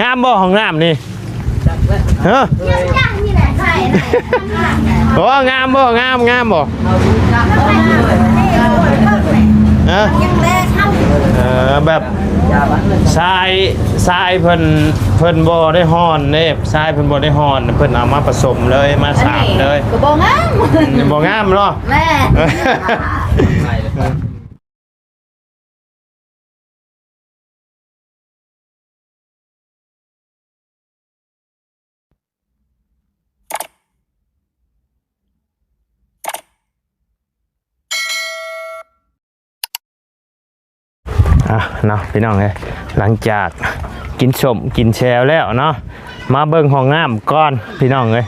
งามบ่ของน้ำนี่เฮ้อโอ้งามบ่งามบ่แบบทรายเพิ่นบ่ได้ฮ้อนเด้ทรายเพิ่นบ่ได้ฮ้อนเพิ่นเอามาผสมเลยมาสามเลยบ่งามเนาะแม่เนาะพี่น้องเลยหลังจากกินสมกินแชวแล้วเนาะมาเบิ่งห้องน้ำก่อนพี่น้องเลย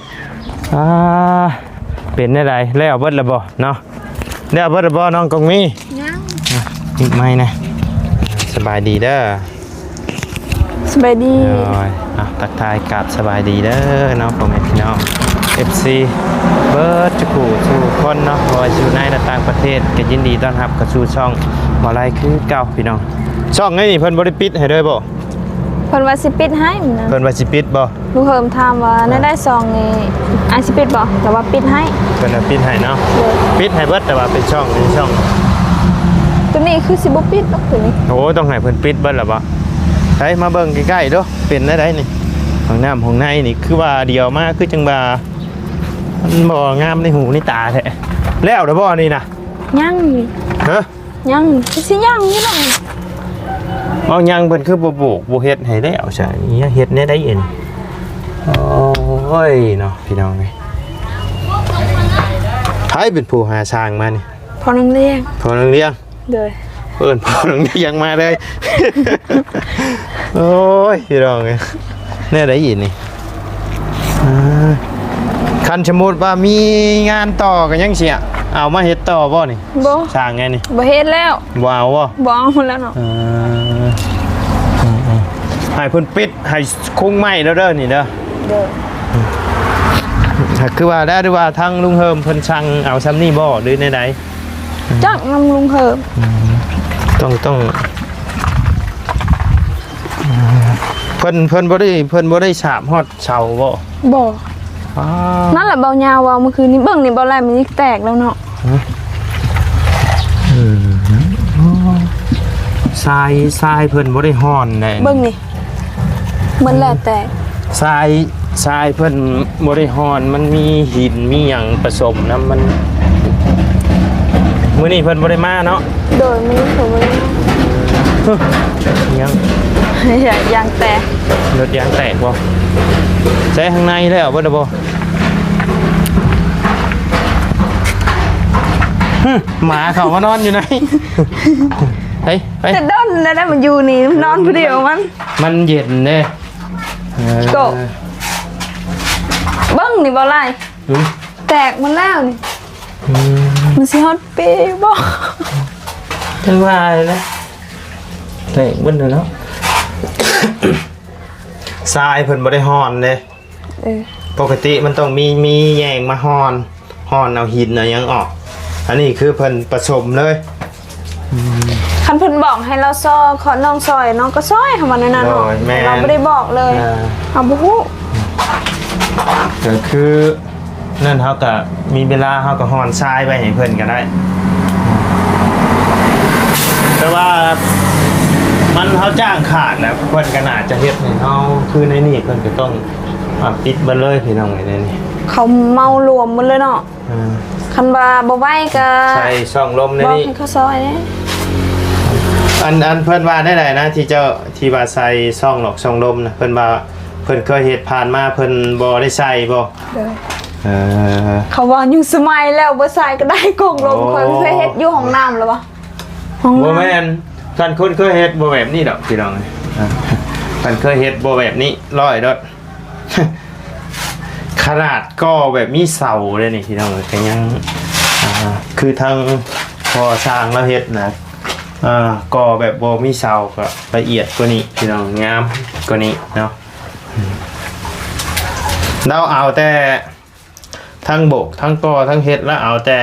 เป็นได้ไรแล้วเบิดละบ่เนาะแล้วเบิดละบ่น้องกงมีอีกไหมนะสบายดีเด้อสบายดีทักทายกับสบายดีเด้อเนาะพ่อแม่พี่น้อง FC เบิร์ดจุกูสู่คนเนาะบอยสู่ในและต่างประเทศก็ยินดีต้อนรับกับสู่ช่องบ่ไรคือเก่าพี่น้องช่องนี้เพิ่นบ่ได้ปิดให้ด้วยบ่เพิ่นว่าสิปิดให้นะเพิ่นว่าสิปิดบ่ลูกเฮิมถามว่าได้ซองนี่อันสิปิดบ่แต่ว่าปิดให้เพิ่นปิดให้เนาะปิดให้เบิดแต่ว่าเป็นช่องตัวนี้คือสิบ่ปิดเนาะตัวนี้โอ้ต้องให้เพิ่นปิดเบิดล่ะบ่ใส่มาเบิ่งใกล้ๆเด้อเป็นได้นี่ห้องน้ำห้องในนี่คือว่าเดียวมาคือจังว่ามันบ่งามในหูในตาแท้แล้วเด้อบ่นี่นะยังฮะยังสิยังนี่เนาะเอายังเพิ่นคือบ่ปลูกบ่เฮ็ดให้แล้วใช่เฮ็ดแน่ได้เองโอ้ยเนาะพี่น้องเอ้ยใครเป็นผู้หาสร้างมานี่พอนังเลี้ยงเด้อเอิ้นพอนังเลี้ยงมาเลยโอ้ยพี่น้องเอ้ยแน่ได้อีกนี่คันสมมุติว่ามีงานต่อก็ยังสิเอามาเฮ็ดต่อบ่นี่บ่สร้างไงนี่บ่เฮ็ดแล้วบ่เอาบ่เอาแล้วเนาะให้เพิ่นปิดให้คงไม้แล้วเด้อนี่เด้อคือว่าได้หรือว่าทางลุงเฮิมเพิ่นสั่งเอาซ้ำนี่บ่หรือในใดจักนำลุงเฮิมต้องเพิ่นบ่ได้ฉาบฮอดเสาบ่นั่นแหละเบายาวเมื่อคืนนี้เบิ่งนี่เบาไหลมันแตกแล้วเนาะทรายเพิ่นบ่ได้ฮ้อนแน่เบิ่งนี่มันแหละแตกทรายเพิ่นบ่ได้ฮ้อนมันมีหินมีหยังผสมนะมันมื้อนี้เพิ่นบ่ได้มาเนาะโดยมื้อนี้ผมบ่ได้ยังยางแตกรถยางแตกบ่ใส่ข้างในแล้วบ่ได้บ่หมาเขามานอนอยู่ไหนไปแต่ด้นแล้วมันอยู่นี่นอนผู้เดียวมันเย็นเด้โกเบิ้งนี่บ่ไรแตกมันแล้วนี่มันสิฮอตปีบ่จังว่าเลยนะแตกเบิ้ลเลยเนาะทรายเพิ่นบ่ได้ฮ้อนเด้ปกติมันต้องมีแยงมาฮ้อนเอาหินเอาหยังออกอันนี้คือเพิ่นผสมเลยคันเพิ่นบอกให้เราซอขอน้องซอยน้องก็ซอยทำมันนั่นเนาะเราไม่ได้บอกเลยเอาบุฮู้ก็คือนั่นเขาก็มีเวลาเขาก็ห่อนทรายไปให้เพิ่นก็ได้แต่ว่ามันเขาจ้างขาดนะเพิ่นก็น่าจะเฮ็ดให้เขาคือในนี่เพิ่นก็ต้องปิดเบิดเลยพี่น้องไอ้นี่เขาเมารวมหมดเลยเนาะคันบาบ่ไหวก็ใส่ช่องลมในนี้บอกให้เขาซอยเนี่ยอันเพิ่นว่าได้ไหนนะที่ว่าใส่ช่องหลอกช่องลมนะเพิ่นว่าเพิ่นเคยเฮ็ดผ่านมาเพิ่นบ่ได้ใส่บ่เขาว่าอยู่สมัยแล้วบ่ใส่ก็ได้กงลมเคยเฮ็ดอยู่ห้องน้ำแล้วบ่ห้องน้ำบ่แม่นท่านคนเคยเฮ็ดบ่แบบนี้ดอกพี่น้องท่านเคยเฮ็ดบ่แบบนี้100ดอกขนาดก็แบบมีเสาเลยนี่พี่น้องก็ยังคือทางพอสร้างแล้วเฮ็ดนะก็แบบบ่มีเสาก็ละเอียดกว่านี้พี่น้องงามกว่านี้เนาะเราเอาแต่ทั้งบกทั้งกอทั้งเฮ็ดแล้วเอาแต่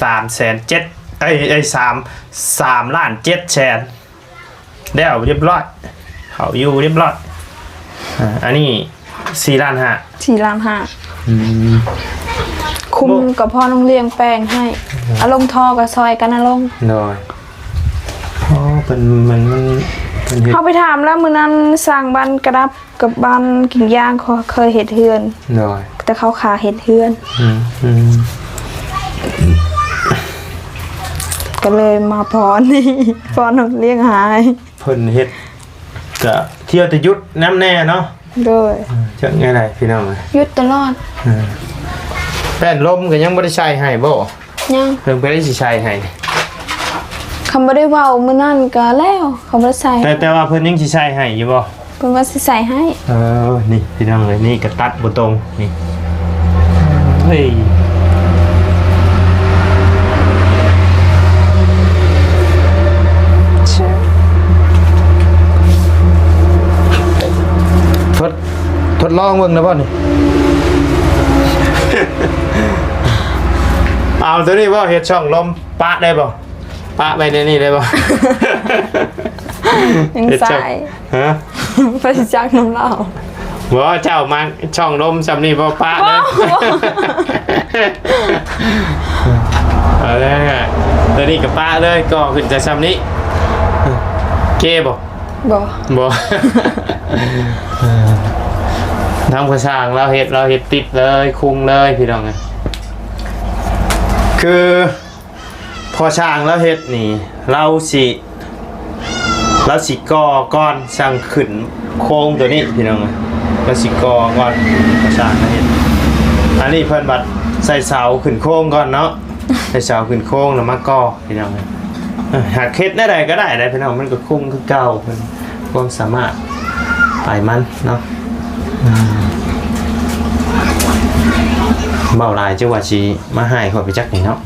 3,700,0003,700,000ได้เอาเรียบร้อยเขาอยู่เรียบร้อย อันนี้4 ล้าน 4 ล้าน คุมกับพ่อน้องเลี้ยงแปลงให้อารมณ์ทอกับซอยกันอารมณ์ โดยอ๋อเป็นมันเป็นเฮ็ด เขาไปถามแล้วมื้อนั้นสร้างบ้านกระดับกับบ้านกิ่งย่างเขาเคยเฮ็ดเฮือน โดย แต่เขาขาเฮ็ดเฮือน ก็เลยมาพรนี่ พรน้องเลี้ยงหาย เพิ่นเฮ็ดก็เที่ยวแต่ยุดน้ำแน่เนาะ โดย จักไงไดพี่น้อง หยุดตลอด แป้นลมก็ยังบ่ได้ใช้ให้บ่ ยัง เพิ่นบ่ได้สิใช้ให้ คำบ่ได้เว้ามื้อนั้นก็แล้วเขาบ่ได้ใส่ แต่ว่าเพิ่นยังสิใช้ให้อยู่บ่ เพิ่นว่าสิใส่ให้ นี่พี่น้องเลยนี่ก็ตัดบ่ตรงนี่เฮ้ยทดลองเบิ่งนะบ่นี่ เอาตัวนี้บ่เฮ็ดช่องลมปะได้บ่ปะไปในนี่ได้บ่ ยังใส่ ฮะ ไปจักน้ำเหล้า บ่เจ้ามาช่องลมซำนี่บ่ปะเลยเอาเลยตัวนี้ก็ปะเลยก็ขึ้นจะซำนี้เก้บ่ บ่ บ่ทางภาษาเราเฮ็ดติดเลยคุงเลยพี่น้องคือพอช่างเราเฮ็ดนี่เราสิก่อก้อนสร้างขึ้นโค้งตัวนี้พี่น้องเราสิก่อก้อนพอช่างเราเฮ็ดอันนี้เพิ่นบัดใส่เสาขึ้นโค้งก่อนเนาะใส่เสาขึ้นโค้งแล้วมาก่อพี่น้องหากเฮ็ดได้ก็ได้พี่น้องมันก็คุ้มคือเก่าเพิ่นความสามารถไปมันเนาะเบาลายจังหวะชีมาให้ขอไปจักนี่เนาะ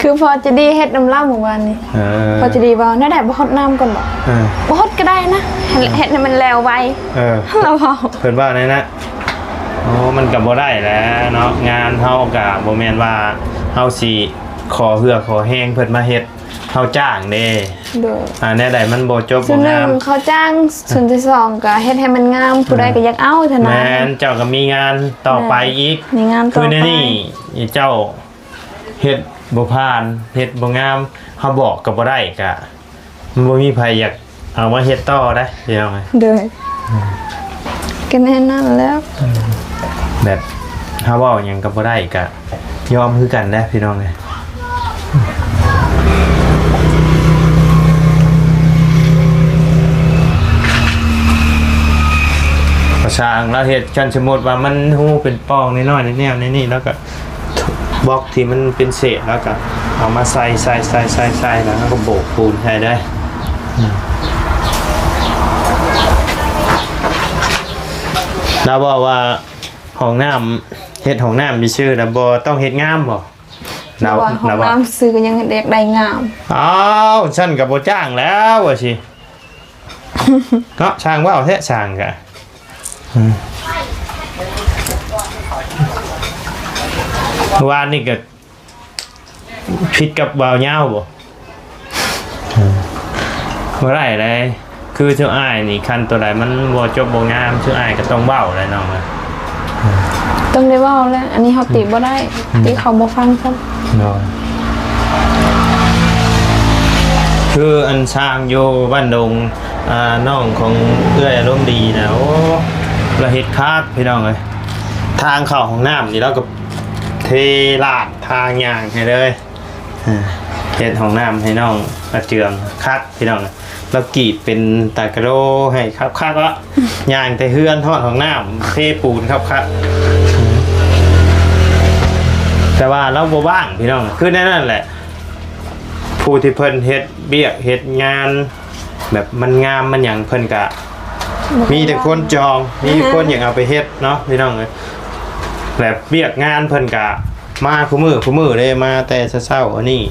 คือพอจะดีเฮ็ดน้ำเหล้าเมื่อวานนี้พอจะดีบ่ได้ได้บ่ฮดน้ำก่อนบ่บ่ฮดก็ได้นะเฮ็ดให้มันแล้วไวเราพอ เพิ่นว่าไหนนะอ๋อมันก็บ่ได้แล้วเนาะงานเฮาก็บ่แม่นว่าเฮาสิขอเหือขอแห้งเพิ่นมาเฮ็ดเฮาจ้างเด้โดยแน่ใดมันบ่จบบ่งาม เขาจ้างส่วนที่2ก็เฮ็ดให้มันงามผู้ใดก็อยากเอาเท่านั้น แม่นเจ้าก็มีงานต่อไปอีก มีงานต่อไป คือในนี่เจ้าเฮ็ดบ่ผ่านเฮ็ดบ่งามเฮาบอกก็บ่ได้ก็มันบ่มีไผอยากเอามาเฮ็ดต่อได้พี่น้อง โดยก็แน่นั่นแล้ว แบบเฮาเว้าหยังก็บ่ได้ก็ยอมคือกันนะพี่น้องประชางแล้วเฮ็ดกันสมมุติว่ามันฮู้เป็นป้องน้อยๆในแนวในนี่แล้วก็บล็อกที่มันเป็นเศษแล้วก็เอามาใส่แล้วก็โบกปูนให้ได้แล้วบอกว่าห้องน้ำเฮ็ดห้องน้ำมีชื่อแล้วบ่ต้องเฮ็ดงามบ่ ห้องน้ำซื้อก็ยังเด็กได้งาม อ้าวฉันก็บ่จ้างแล้วว่าสิ เนาะช่างว่าเอาแท้ช่างกะวานนี่ก็ผิดกับบ่าวเหย้าบ่บ่ได้เลยคือเจ้าอ้ายนี่คันตัวใดมันบ่จบบ่งามเจ้าอ้ายก็ต้องเว้าแหละน้องต้องได้เว้าแล้วอันนี้เฮาติบ่ได้ติเขาบ่ฟังซั้นคืออันช่างอยู่บ้านดงน้องของเอื้อยอารมณ์ดีนะโอ้ละเฮ็ดคักพี่น้องเอ้ยทางเข้าห้องน้ำนี่เราก็เทลาดทางย่างให้เลยเฮ็ดห้องน้ำให้น้องกระเจืองคักพี่น้องแล้วกรีดเป็นตากระโดให้คักๆละย่างแต่เฮือนทอดห้องน้ำเทปูนคักๆแต่ว่าเราบ่ว่างพี่น้องคือนั่นแหละผู้ที่เพิ่นเฮ็ดเบี้ยเฮ็ดงานแบบมันงามมันหยังเพิ่นก็มีแต่คนจองมีคนอยากเอาไปเฮ็ดเนาะพี่น้องเอ้ยแบบเบี้ยงานเพิ่นก็มาคู่มือเลยมาแต่เช้าๆอันนี้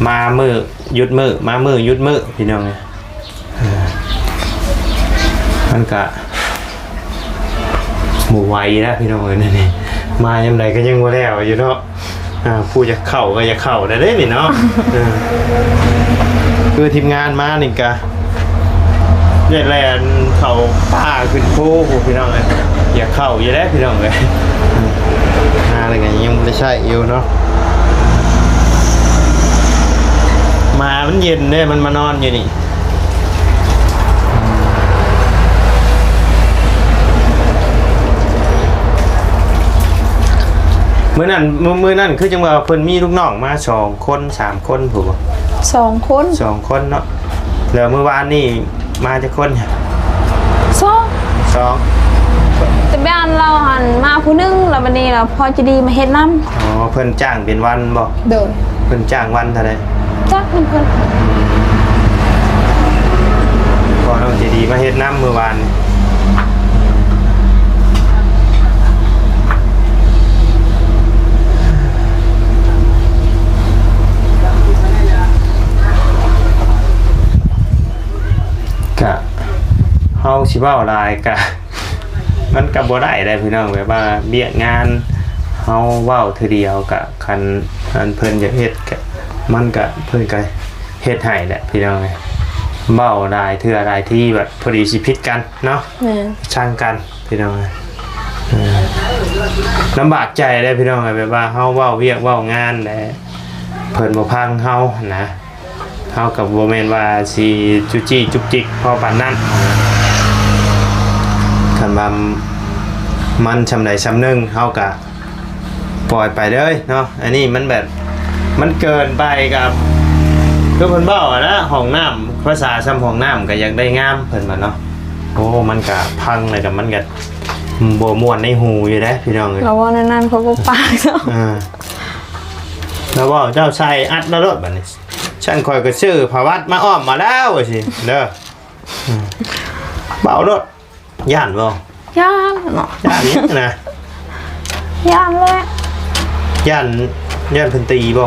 มามื้อหยุดมื้อมามื้อหยุดมื้อพี่น้องเอ้ยมันก็หมู่ไวนะพี่น้องเอ้ยนั่นนี่มายามใดก็ยังบ่แล้วอยู่เนาะผู้จะเข้าก็จะเข้าได้นี่เนาะคือทีมงานมานี่ก็ เนี่ยแลนเขาป้าขึ้นโค้งพี่น้องเลยอย่าเข้าอย่าได้พี่น้องเลยอะไรกันยังไม่ใช่อยู่เนาะมามันเย็นเนี่ยมันมานอนอยู่นี่มื้อนั้นคือจังว่าเพิ่นมีลูกน้องมา2คน3คนถูกบ่2 คน 2คนเนาะแล้วเมื่อวานนี่มาจักคน2แต่บ้านเราหันมาผู้นึงแล้ววันนี้เราพอจะดีมาเฮ็ดน้ำอ๋อเพิ่นจ้างเป็นวันบ่โดยเพิ่นจ้างวันเท่าใดจักเพิ่นพอน้องจะดีมาเฮ็ดน้ำเมื่อวานกะเฮาสิเว้าหลายกะมันก็บ่ได้ได้พี่น้องแบบว่าเบี้ยงานเฮาเว้าทีเดียวกะคันเพิ่นอยากเฮ็ดกะมันก็เพิ่นก็เฮ็ดให้แหละพี่น้องเว้าหลายเทื่อหลายที่แบบพอดีสิผิดกันเนาะช่างกันพี่น้องลำบากใจได้พี่น้องแบบว่าเฮาเว้าเวียกเว้างานแหละเพิ่นบ่พังเฮานะเฮากับบ่แม่นว่าสิจุจี้จุกจิกพอปานนั้นคันว่ามันชำใดชำนึงเฮาก็ปล่อยไปเลยเนาะอันนี้มันแบบมันเกินไปกับคือเพิ่นเว้าอะนะห้องน้ำภาษาซ้ำห้องน้ำก็อยากได้งามเพิ่นว่าเนาะโอ้มันก็พังเลยกับมันก็บ่ม่วนในหูอยู่เด้พี่น้องเอ้ยเราว่านั่นเขาก็ปากเนาะแล้วว่าเจ้าชายอัดนรกบัดนี้ฉันคอยก็ชื่อภาวัตมาอ้อมมาแล้วสิเด้อเบารถย่านบ่ย่านเนาะย่านนี้นะย่านเลยย่านเพิ่นตีบ่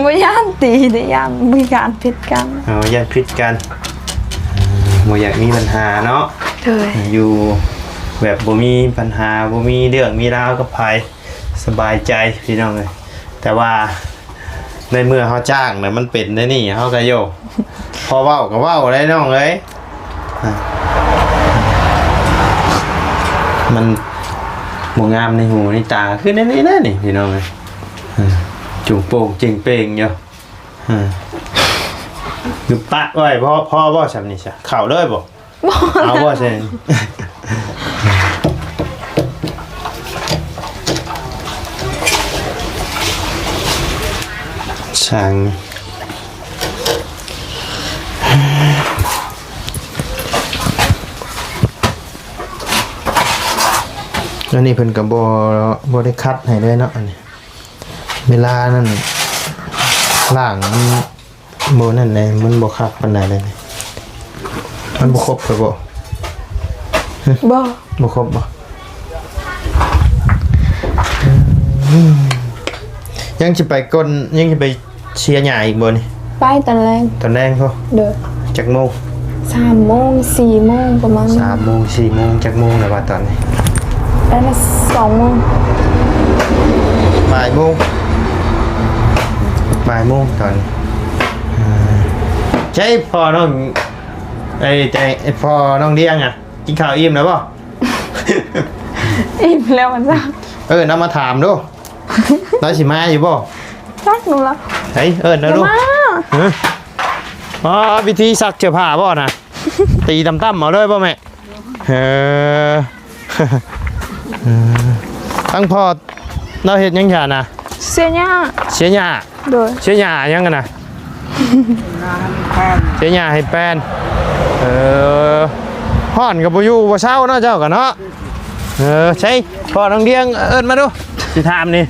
บ่ย่านตีแต่ย่านมีการผิดกันย่านผิดกันบ่อยากมีปัญหาเนาะอยู่แบบบ่มีปัญหาบ่มีเรื่องมีราวกับไผสบายใจพี่น้องเอ้ยแต่ว่าในเมื่อเขาจ้างเนี่ยมันเป็นได้นี่เขาก็โยพอเว้าก็เว้าได้น้องเลยมันหมูงามในหูในตาคือในนี้นะนี่พี่น้องเลยจุ่มโป่งจิงเป่งอยู่คือปะไว้พ่อบ่สำนี่ซะเข่าเลยบ่เอาบ่ใช่ช่างแล้วนี่เพิ่นก็บ่ได้คัดให้เลยเนาะอันนี้เวลานั้นล่างมันบ่นั่นเลยมันบ่คักปานใดเลยมันบ่ครบเลยบ่ครบบ่ยังจะไปก้นยังจะไปเชียร์ใหญ่อีกบ่นี่ไปตอนแรงเขาเด้อจักโมง3 โมง 4 โมงประมาณ3 โมง 4 โมงจักโมงแล้วว่าตอนนี้ได้ละ2 โมงบ่ายโมงตอนใช่พอน้องไอ้พอน้องเลี้ยงอ่ะกินข้าวอิ่มแล้วป่ะอิ่มแล้วมันจ้ะนำมาถามดูเราสิมาอยู่ป่ะซักหนูละเฮ้ยนะดูวิธีซักเสื้อผ้าป่ะนะตีตั้มๆเอาเลยป่ะแม่ตั้งพอเราเห็นยังไงนะเสียหญ้าโดยเสียหญ้ายังกันนะเสียหญ้าให้แป้นห่อนกับบุยูบ่เช้าเนาะเจ้ากันเนาะใช่พอน้องเดียงมาดูสิถามนี่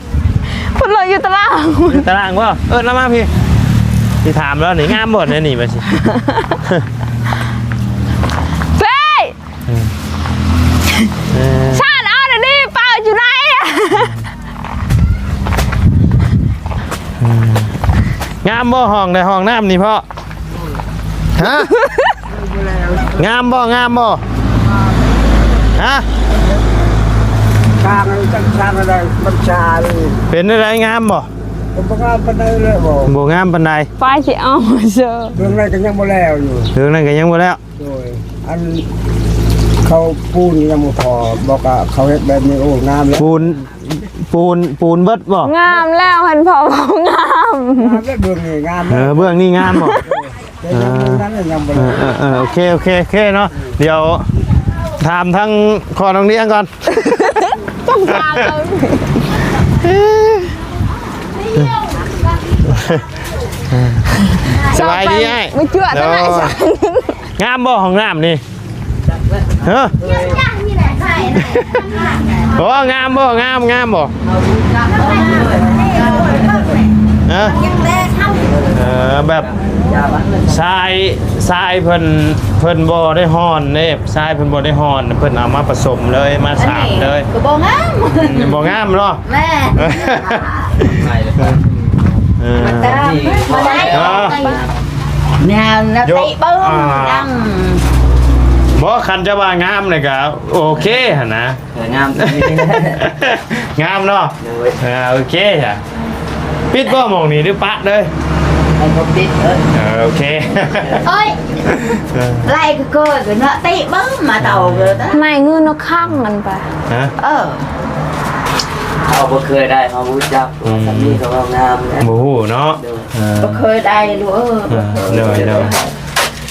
พูดเลยอยู่ตารางว่าแล้วมาพี่สิถามแล้วนี่งามบ่เนี่ยนี่มาสิเฟ้ยชาติเอาเดี๋ยวนี้เปล่าอยู่ไหนงามบ่ห้องในห้องน้ำนี่พ่อฮะงามบ่ฮะชาอะไรบัญชาเลยเป็นอะไรงามบ่ผมงามปันใดเลยบ่งามปันใดไปสิเอาเจอเรื่องนั้นก็ยังบ่แล้วอยู่เรื่องนั้นก็ยังบ่แล้ว อันเขาปูนยังบ่พอบอกว่าเขาเฮ็ดแบบนี้โอ้งามแล้ว ปูนเบิดบ่ งามแล้วหันพองาม งามแล้วเบื้องนี่งาม เบื้องนี่งามบ่ แต่ยังเบื้องนั้นยังบ่ได้ โอเคเนาะเดี๋ยวถามทั้งคอน้องเลี้ยงก่อน ต้องการเลย สบายดีไอ้ ไม่เชื่อจะไหนสัก งามบ่ของงามนี่เฮ้อโอ้งามบ่งามบ่แบบทรายเพิ่นบ่ได้ฮ้อนเด้ทรายเพิ่นบ่ได้ฮ้อนเพิ่นเอามาผสมเลยมาสาบเลย ก็บ่งาม บ่งามเนาะ แม่ มาได้ แนวนักเตะบ้องดัง บ่คันจะว่างามเลยก็โอเคหั่นนะ งาม งามเนาะโอเคจ้ะปิดบ่หม่องนี้หรือปะเด้อ ไอ้ผมติด โอเค เอ้ยไล่ก็เกิดเนาะเตะบ้องมาเต่าเลยนะ นายเงินนกข้างมันไป ฮะ เขาบ่เคยได้เขารู้จักสามีเขางามนะ บ่ฮู้เนาะ ก็เคยได้ลูกเด้อ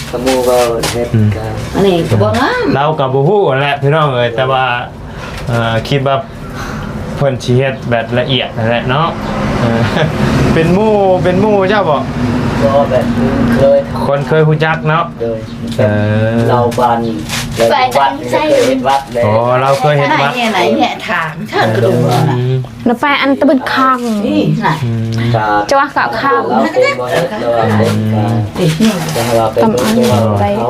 ขมูก็เฮ็ดกัน อันนี้ก็บ่งาม เราก็บ่ฮู้นั่นแหละพี่น้องเอ้ยแต่ว่าคิดว่าเพิ่นสิเฮ็ดแบบละเอียดนั่นแหละเนาะเป็นหมู่เจ้าบ่ ก็แบบเคย คนเคยฮู้จักเนาะ เลยเราบันเราวัดเคยเห็นวัดเลย อ๋อเราเคยเห็นวัด ไหนเนี่ยถามท่านก็ดูว่า แล้วไปอันตะบึกข้าง นี่น่ะ จะว่ากับข้าง เราเป็นบ่ได้เราเป็นแต่เราเป็นเขา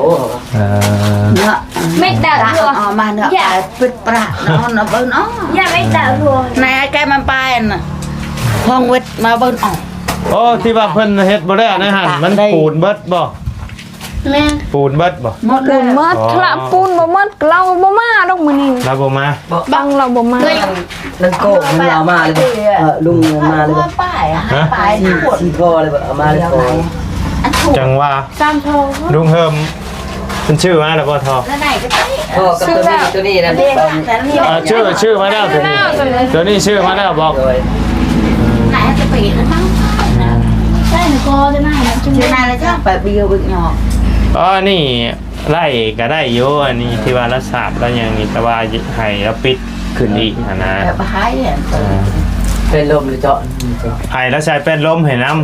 เนาะไม่แต่ตัวมาเนาะปิดปราเนาะเนาะเบิ่งเนาะอย่าไม่แต่ตัวนายแกมันไปน่ะห้องวิทย์มาเบิ่งออก โอ้ที่ว่าเพิ่นเฮ็ดบ่ได้นะหั่นมันปูนเบิดบ่ แม่ ปูนเบิดบ่ หมดเล ปู ย นมัดคละปูนบ่มัดเราบ่มาดอกมื้อนี้ เราบ่มา บังเราบ่มา นั่นโก้เรามาเลยลุงมาเลย ป้ายอ่ะป้าย ที่ ทั้งหมด ที่พ่อเลยเอามาเลยโก้ อันถูก จังว่า ตามโทร ลุงเฮิมเป็นชื่อมาแล้วบ่ทอ แล้วไหนก็ได้ พ่อกับตัวนี้นะ เรียกนั้นเรียก ชื่อมาแล้วตัวนี้ชื่อมาแล้วบอก โดย ไหนจะปีนมั้งใช่หนูก็จะไหนนะจุดไหนแล้วจ้าแบบเบียวบึกหยอก อ๋อนี่ไล่ก็ได้อยู่อันนี้ที่ว่ารักษาแล้วอย่างนี้แต่ว่าให้แล้วปิดขึ้นอีกนะ แบบหายเนี่ย เป็นลมหรือเจาะ ให้แล้วใช้เป็นลมให้น้ำ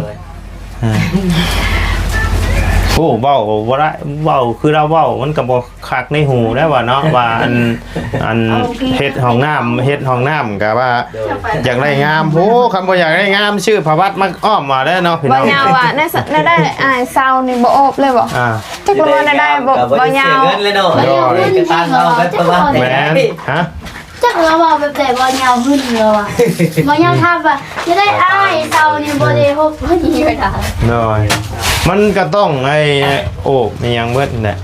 โอ้เว้าบ่ได้เว้าคือเราเว้ามันก็บ่คักในหูได้ว่าเนาะว่าอันเฮ็ดห้องน้ำก็ว่าอยากได้งามโหคำบ่อยากได้งามชื่อพระวัดมาอ้อมมาแล้วเนาะพี่ บ่ น้อง ยาวอ่ะในได้อายเซานี่บ่อบเลยบ่ จักรวาลได้บ่ยาว เงินเลยเนาะจะตั้งเอาไปประมาณ แหวนฮะ จักเราบอกแบบแต่บ่ยาวขึ้นเลยว่ะบ่ยาวทับอ่ะจะได้อ้ายเซานี่บ่ได้ฮบบ่ดีไปได้ น้อยมันก็ต้องไอ้โอ้มียังเบิดนี่แหละ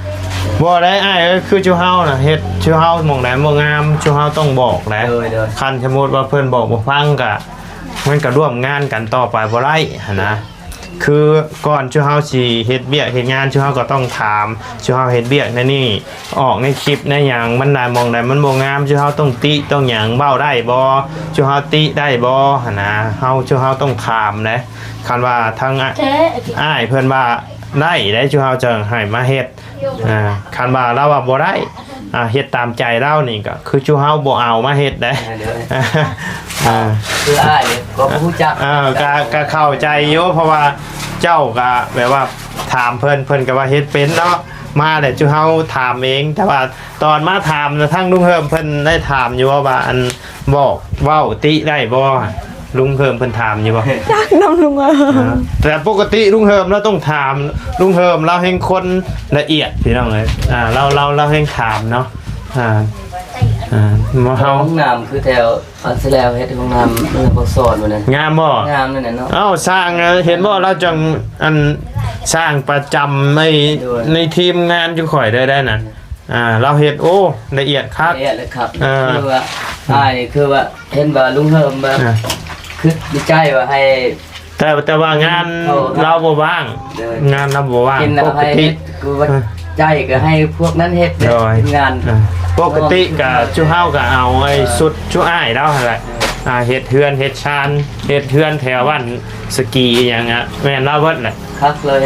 บ่ได้อ้ายคือชูเฮาน่ะเฮ็ดชูเฮาหม่องไหนบ่งามชูเฮาต้องบอกนะ โดย คันสมมุติว่าเพิ่นบอกบ่ฟังก็มันก็ร่วมงานกันต่อไปบ่ได้หั่นนะคือก่อนชูเฮาสิเฮ็ดเวียกเฮ็ดงานชูเฮาก็ต้องถามชูเฮาเฮ็ดเวียกในนี่ออกในคลิปในหยังมันได้มองได้มันบ่งามชูเฮาต้องติต้องหยังเว้าได้บ่ชูเฮาติได้บ่หั่นนะชูเฮาต้องถามนะคันว่าทาง เจ๊ อ้ายเพิ่นว่าได้ชูเฮาจังให้มาเฮ็ดคันว่าเราว่าบ่ได้เฮ็ดตามใจเรานี่ก็คือชูเฮาบ่เอามาเฮ็ดได้ คืออ้ายก็รู้จัก ก็เข้าใจอยู่เพราะว่าเจ้าก็แบบว่าถามเพิ่นก็ว่าเฮ็ดเป็นเนาะมาแต่ชูเฮาถามเองแต่ว่าตอนมาถามทั้งลุงเฮิมเพิ่นได้ถามอยู่ว่าอันบอกเว้าติได้บ่ลุงเฮิมเพิ่นถามอยู่บ่ จักน้ำลุงเออ แต่ปกติลุงเฮิมเราต้องถามลุงเฮิมเราเห็นคนละเอียดพี่น้องเลยเราเห็นถามเนาะมาเฮา ห้องน้ำคือแถวอันเสแล้วเฮ็ดห้องน้ำมันบ่สอนมันนั่น งามบ่ งามนั่นน่ะเนาะ เอ้าสร้างเห็นบ่เราจังอันสร้างประจำในทีมงานอยู่ข่อยได้น่ะเราเฮ็ดโอ้ละเอียดครับ ละเอียดเลยครับคือว่าอ้ายคือว่าเห็นว่าลุงเฮิมแบบคือดีใจว่าให้ แต่ว่างานเราบ่ว่างงานเราบ่ว่าง กิน ป แล้ว ก ให้ ติ คือว่า ใจก็ให้พวกนั้นเฮ็ดงาน ปกติก็ชูเฮาก็เอาไอ้สุดชูอ้ายแล้วหั่นแหละเฮ็ดเฮือนเฮ็ดชานเฮ็ดเฮือนแถวบ้านสกีอหย่างเงี้ยแม่นลาเบิดแหละ คักเลย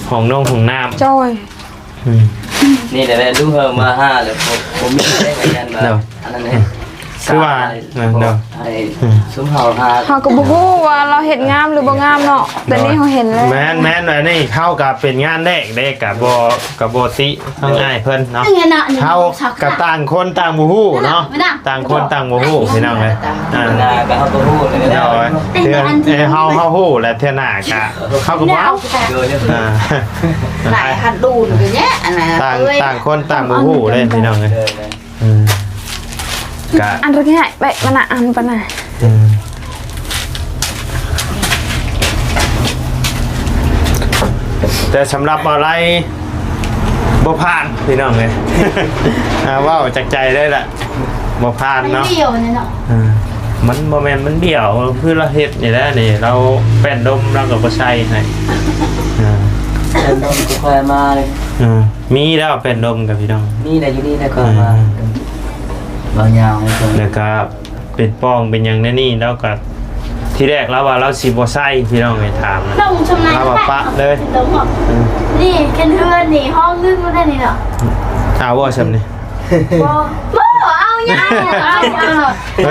ของน้องของน้ำ จอย นี่แต่ลูกเฮอมา5เลยผมมีได้งานมาอันนั้นเอง คือว่าเนาะ ไอ้ซุ้มเฮา5 เฮาก็บ่ฮู้ว่าเราเฮ็ดงามหรือบ่งามเนาะแต่นี่เฮาเห็นแล้ว แม่นว่านี่เข้ากับเป็นงานแรกเด้กับบ่ติทั้งอ้ายเพิ่นเนาะเข้ากับต่างคนต่างบ่ฮู้เนาะต่างคนต่างบ่ฮู้พี่น้องเอ้ยนาก็เฮาบ่ฮู้เลยนะ เทื่อเฮาฮู้และเทื่อหน้าก็เข้ากับว้าว หลายคันดูนอย่างเงี้ยอันนั้น ต่างคนต่างบ่ฮู้เลยพี่น้องเอ้ยกะ อันง่ายไปมันอันปะน่ะ แต่สำหรับอะไรบ่ผ่านพี่น้องเลยว้าวจากใจได้ละบ่ผ่านเนาะ เดี่ยวเนี่ยเนาะ มันบ่แม่นมันเดี่ยวคือเราเฮ็ดนี่แหละนี่เราแป้นดมเราก็บ่ใช้ให้ เป็นดมก็ค่อยมาเลย มีแล้วแป้นดมกับพี่น้อง นี่นะอยู่นี่นะก็มาบางอย่างให้คน แล้วก็เป็นป้องเป็นหยังแน่นี่แล้วก็ที่แรกเราว่าเราสิบ่ใช้พี่น้องไปถามนะ ลงชำนาญ เราว่าปะเลย ลงหรอนี่แค่เพื่อนนี่ห้องนึงก็ได้นี่เนาะ เอาบ่ซำนี่ บ่เอาง่ายเพ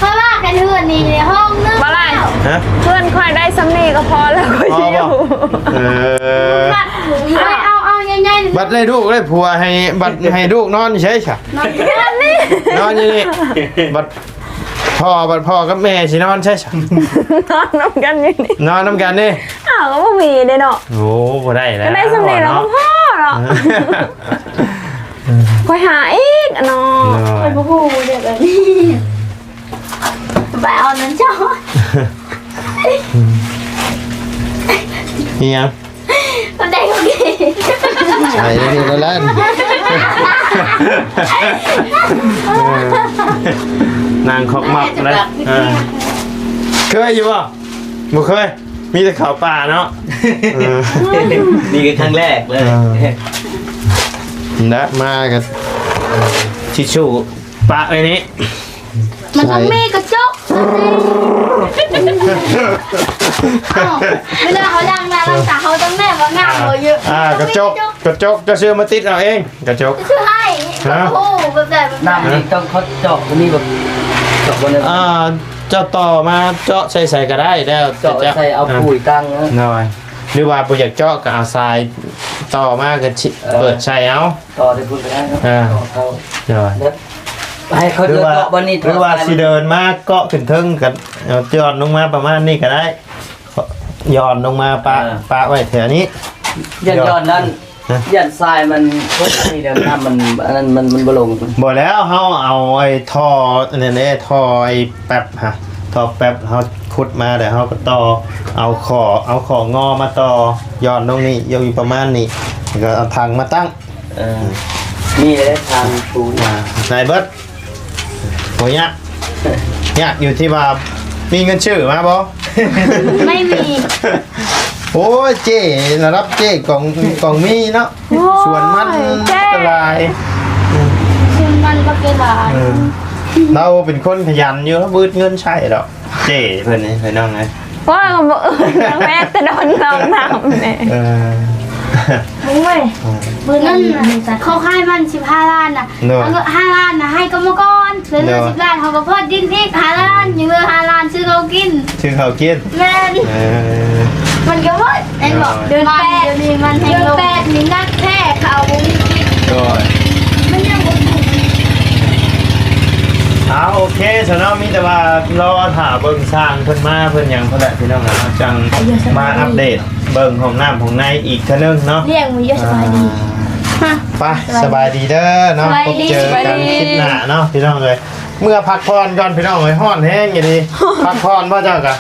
ราะว่าแค่เพื่อนนี่ในห้องนึง บ่ไร ฮะ เพื่อนค่อยได้ซ้ำนี่ก็พอแล้วก็ พอ สิอ บ่ ยู่ เอาง่ายๆ บัดได้ลูกได้ผัวให้บัดให้ลูกนอนใช่ค่ะ นอนนี่ นอนอยู่นี่บัดพ่อกับแม่สินอนใช่ค่ะ นอนนำกันอยู่นี่ นอนน้ำกันนี่ อ้าวก็บ่มีเด้เนาะ โอ้บ่ได้แล้ว ก็ได้ซ้ำนี่แล้วก็พอเนาะค่อยหาอีกเนาะ ไปบูบูเดี๋ยวแบบนี้ไปเอานั้นจ้า นี่ยัง มันได้ก็ดี ใช่นี่ก็แล้วนางขอกมักเลยเคยอยู่ป่ะบ่เคยมีแต่ข่าวป่าเนาะ นี่คือครั้งแรกเลย นะมากันทิชชู่ปะไว้นี้ มันต้องมีกระจกเวลาเขาดังนะรักษาเขาต้องแม่ว่างามเลยเยอะ กระจกจะซื้อมาติดเอาเองกระจก ชื่อให้โอ้แบบแบบ น้ำนี่ต้องเขาเจาะนี่แบบเจาะบน เจาะต่อมาเจาะใส่ก็ได้แล้ว เจาะใส่เอาปุ๋ยตั้ง หน่อยหรือว่าโปรเจกต์เจาะก็เอาทรายต่อมาก็เปิดใส่เอา ต่อได้พูดไปได้ครับเขา หน่อย ให้เขา หรือ เจาะ ว่า วันนี้ หรือว่าสิเดินมาเกาะขึ้นเทิงกันย้อนลงมาประมาณนี้ก็ได้ย้อนลงมาปะไว้แถวนี้ ย้อนนั้นยันทรายมันพวกนี้เดี๋ยวน้ำมันบลง บอกแล้วเขาเอาไอ้ท่อเนี่ยท่อไอ้แป๊บฮะท่อแป๊บเขาขุดมาเดี๋ยวเขาก็ต่อเอาของอมาต่อย้อนตรงนี้อยู่ประมาณนี้แล้วก็เอาถังมาตั้ง นี่ได้ทางปูน นายเบิร์ดโหยะเนี่ยอยู่ที่ว่ามีเงินชื่อมาบ่ ไม่มี โอ้ยเจ๊ระดับเจ๊กล่องมีเนาะส่วนมันกระลาย ชื่อมันบักเกลา เราเป็นคนขยันอยู่แล้วบืดเงินใช่หรอกเจ๊เพื่อนนี่เพื่อนน้องไง เพราะว่าก็บ่แม่แต่โดนน้องน้ำเนี่ย บุ้งเว้ยปืนนั่นเขาค่ายมัน15 ล้านน่ะแล้วก็5 ล้านน่ะให้กรรมกรเหลือ10 ล้านเขาก็พอดิ้นอีก5 ล้านยังเหลือ5 ล้านซื้อเรากิน ชื่อเขาเกียน แม่นมันก็ว่าไอ้บอกเดือน8เดี๋ยวนี้มันให้ลงเดือน8นี่นักแท้เขาบุ้ง ก็ มันยังบุ้ง โอเคสนอมีแต่ว่ารอถาเบิ่งสร้างเพิ่นมาเพิ่นหยังเพิ่นแหละพี่น้องนะจังมาอัปเดตเบิ่งของน้ำของในอีกเท่านึงเนาะ เลี้ยงมันเยอะสบายดี ไปสบายดีเด้อเนาะพบเจอกันคลิปหน้าเนาะพี่น้องเลยเมื่อพักผ่อนก่อนพี่น้องเลยฮ้อนแห้งอย่างนี้พักผ่อนบ่เจ้ากะ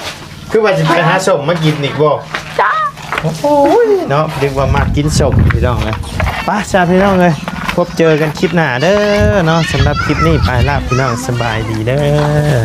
คือว่าสิไปหาส้มมากินอีกบ่ จ้า โอ้โหเนาะเรียกว่ามากินส้มพี่น้องเลยไปจ้าพี่น้องเลยพบเจอกันคลิปหน้าเด้อเนาะสำหรับคลิปนี้ไปละพี่น้องสบายดีเด้อ